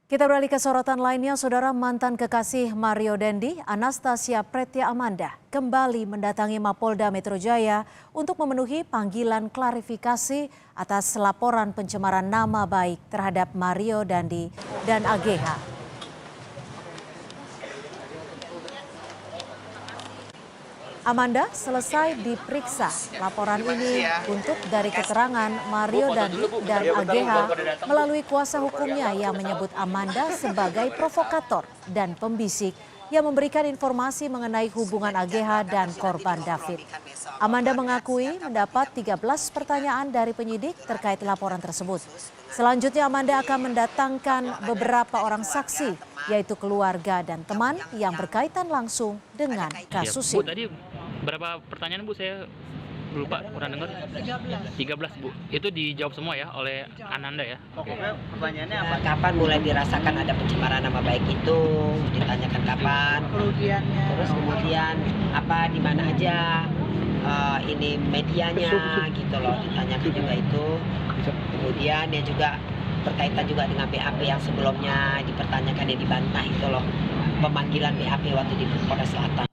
Kita beralih ke sorotan lainnya, saudara. Mantan kekasih Mario Dendi, Anastasia Pretya Amanda, kembali mendatangi Mapolda Metro Jaya untuk memenuhi panggilan klarifikasi atas laporan pencemaran nama baik terhadap Mario Dandi dan AGH. Amanda selesai diperiksa. Laporan ini buntut dari keterangan Mario Dandi dan AGH melalui kuasa hukumnya yang menyebut Amanda sebagai provokator dan pembisik yang memberikan informasi mengenai hubungan AGH dan korban David. Amanda mengakui mendapat 13 pertanyaan dari penyidik terkait laporan tersebut. Selanjutnya Amanda akan mendatangkan beberapa orang saksi, yaitu keluarga dan teman yang berkaitan langsung dengan kasus ini. Tadi berapa pertanyaan Bu? Saya lupa, kurang dengar. 13 Bu. Itu dijawab semua ya oleh Ananda ya? Pokoknya pertanyaannya apa? Kapan mulai dirasakan ada pencemaran nama baik itu? Ditanyakan kapan? Kerugiannya. Terus kemudian apa, di mana aja? Ini medianya gitu loh, ditanyakan juga itu. Kemudian yang juga berkaitan juga dengan BAP yang sebelumnya dipertanyakan, yang dibantah itu loh, pemanggilan BAP waktu di Polres Selatan.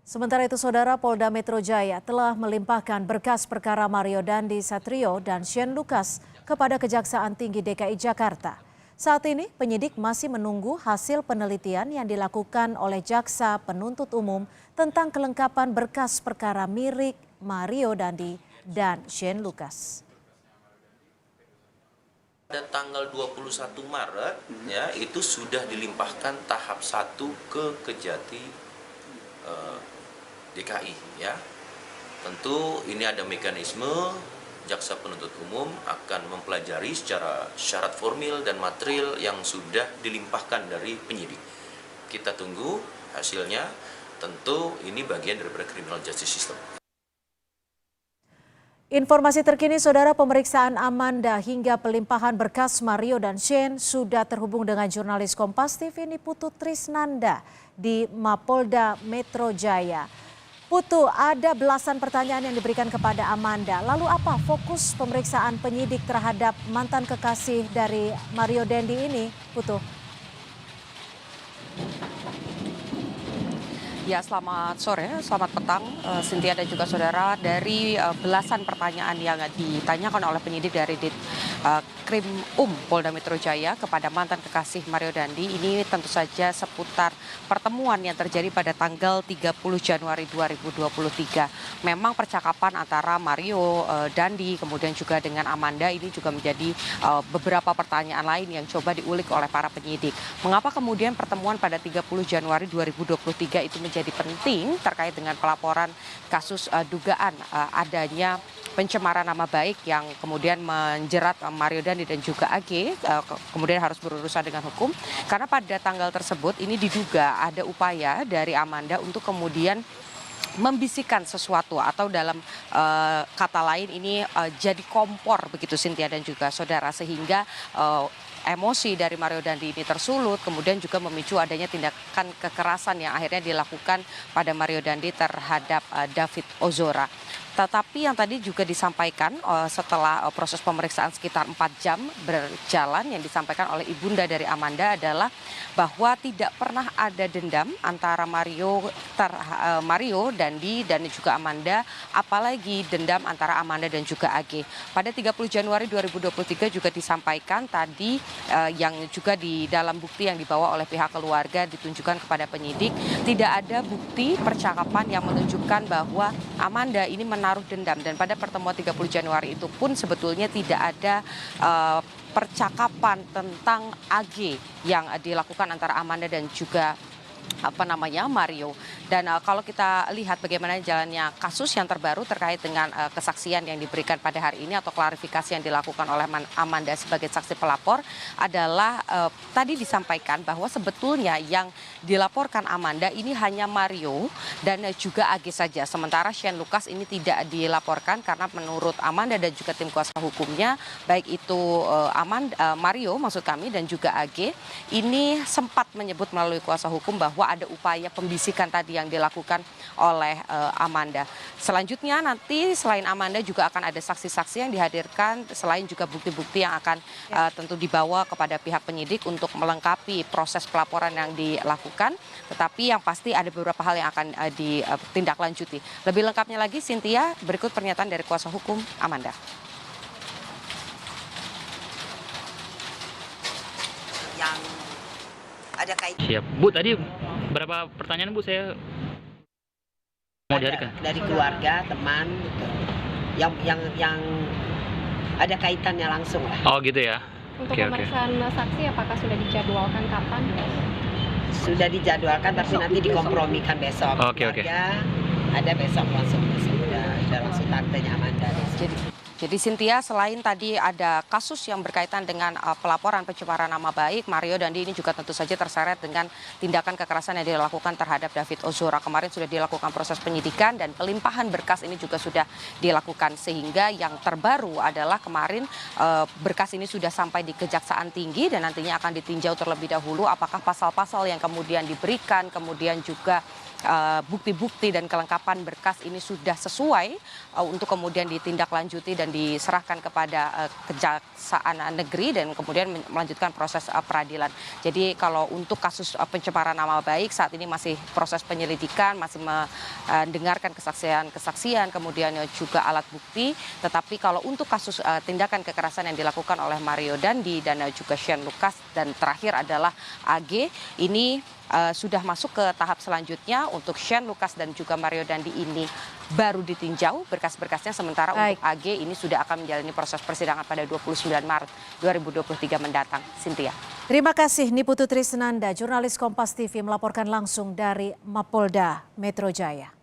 Sementara itu, saudara, Polda Metro Jaya telah melimpahkan berkas perkara Mario Dandi Satrio dan Shane Lucas kepada Kejaksaan Tinggi DKI Jakarta. Saat ini penyidik masih menunggu hasil penelitian yang dilakukan oleh Jaksa Penuntut Umum tentang kelengkapan berkas perkara milik Mario Dandi dan Shane Lucas. Pada tanggal 21 Maret ya, itu sudah dilimpahkan tahap 1 ke Kejati DKI ya. Tentu ini ada mekanisme, Jaksa Penuntut Umum akan mempelajari secara syarat formil dan material yang sudah dilimpahkan dari penyidik. Kita tunggu hasilnya, tentu ini bagian daripada criminal justice system. Informasi terkini, saudara, pemeriksaan Amanda hingga pelimpahan berkas Mario dan Shane sudah terhubung dengan jurnalis Kompas TV Putu Trisnanda di Mapolda Metro Jaya. Putu, ada belasan pertanyaan yang diberikan kepada Amanda. Lalu apa fokus pemeriksaan penyidik terhadap mantan kekasih dari Mario Dendi ini, Putu? Ya, selamat sore, selamat petang, Cynthia dan juga saudara. Dari belasan pertanyaan yang ditanyakan oleh penyidik dari Krim Polda Metro Jaya kepada mantan kekasih Mario Dandi, ini tentu saja seputar pertemuan yang terjadi pada tanggal 30 Januari 2023. Memang percakapan antara Mario Dandi kemudian juga dengan Amanda ini juga menjadi beberapa pertanyaan lain yang coba diulik oleh para penyidik. Mengapa kemudian pertemuan pada 30 Januari 2023 itu menjadi penting terkait dengan pelaporan kasus dugaan adanya pencemaran nama baik yang kemudian menjerat Mario Dandi dan juga AG, kemudian harus berurusan dengan hukum, karena pada tanggal tersebut ini diduga ada upaya dari Amanda untuk kemudian membisikkan sesuatu, atau dalam kata lain ini jadi kompor begitu, Cynthia dan juga saudara, sehingga emosi dari Mario Dandi ini tersulut, kemudian juga memicu adanya tindakan kekerasan yang akhirnya dilakukan pada Mario Dandi terhadap David Ozora. Tetapi yang tadi juga disampaikan setelah proses pemeriksaan sekitar 4 jam berjalan, yang disampaikan oleh ibunda dari Amanda adalah bahwa tidak pernah ada dendam antara Mario Dandi dan juga Amanda, apalagi dendam antara Amanda dan juga AG. Pada 30 Januari 2023 juga disampaikan tadi yang juga di dalam bukti yang dibawa oleh pihak keluarga ditunjukkan kepada penyidik, tidak ada bukti percakapan yang menunjukkan bahwa Amanda ini menaruh dendam, dan pada pertemuan 30 Januari itu pun sebetulnya tidak ada percakapan tentang AG yang dilakukan antara Amanda dan juga Mario. Dan kalau kita lihat bagaimana jalannya kasus yang terbaru terkait dengan kesaksian yang diberikan pada hari ini atau klarifikasi yang dilakukan oleh Amanda sebagai saksi pelapor adalah tadi disampaikan bahwa sebetulnya yang dilaporkan Amanda ini hanya Mario dan juga AG saja. Sementara Shane Lucas ini tidak dilaporkan karena menurut Amanda dan juga tim kuasa hukumnya, baik itu Mario maksud kami dan juga AG, ini sempat menyebut melalui kuasa hukum bahwa ada upaya pembisikan tadi yang dilakukan oleh Amanda. Selanjutnya nanti selain Amanda juga akan ada saksi-saksi yang dihadirkan, selain juga bukti-bukti yang akan tentu dibawa kepada pihak penyidik untuk melengkapi proses pelaporan yang dilakukan. Tetapi yang pasti ada beberapa hal yang akan ditindaklanjuti. Lebih lengkapnya lagi, Cynthia, berikut pernyataan dari kuasa hukum Amanda. Yang ada kaitan. Siap. Bu, tadi berapa pertanyaan Bu saya mau dihadirkan? Dari keluarga, teman, gitu. yang ada kaitannya langsung lah. Oh gitu ya. Untuk Oke. pemeriksaan saksi apakah sudah dijadwalkan kapan? Sudah dijadwalkan tapi nanti dikompromikan besok. Oke. Keluarga ada besok langsung udah langsung tantenya Amanda. Jadi Cynthia, selain tadi ada kasus yang berkaitan dengan pelaporan pencemaran nama baik, Mario Dandi ini juga tentu saja terseret dengan tindakan kekerasan yang dilakukan terhadap David Ozora. Kemarin sudah dilakukan proses penyidikan dan pelimpahan berkas ini juga sudah dilakukan. Sehingga yang terbaru adalah kemarin berkas ini sudah sampai di Kejaksaan Tinggi dan nantinya akan ditinjau terlebih dahulu apakah pasal-pasal yang kemudian diberikan, kemudian juga bukti-bukti dan kelengkapan berkas ini sudah sesuai untuk kemudian ditindaklanjuti dan diserahkan kepada Kejaksaan Negeri dan kemudian melanjutkan proses peradilan. Jadi kalau untuk kasus pencemaran nama baik saat ini masih proses penyelidikan, masih mendengarkan kesaksian, kemudian juga alat bukti. Tetapi kalau untuk kasus tindakan kekerasan yang dilakukan oleh Mario Dandi dan juga Shane Lucas dan terakhir adalah AG, ini sudah masuk ke tahap selanjutnya. Untuk Shane Lucas dan juga Mario Dandi ini baru ditinjau berkas-berkasnya, sementara untuk AG ini sudah akan menjalani proses persidangan pada 29 Maret 2023 mendatang. Cynthia. Terima kasih Niputu Trisnanda, jurnalis Kompas TV melaporkan langsung dari Mapolda Metro Jaya.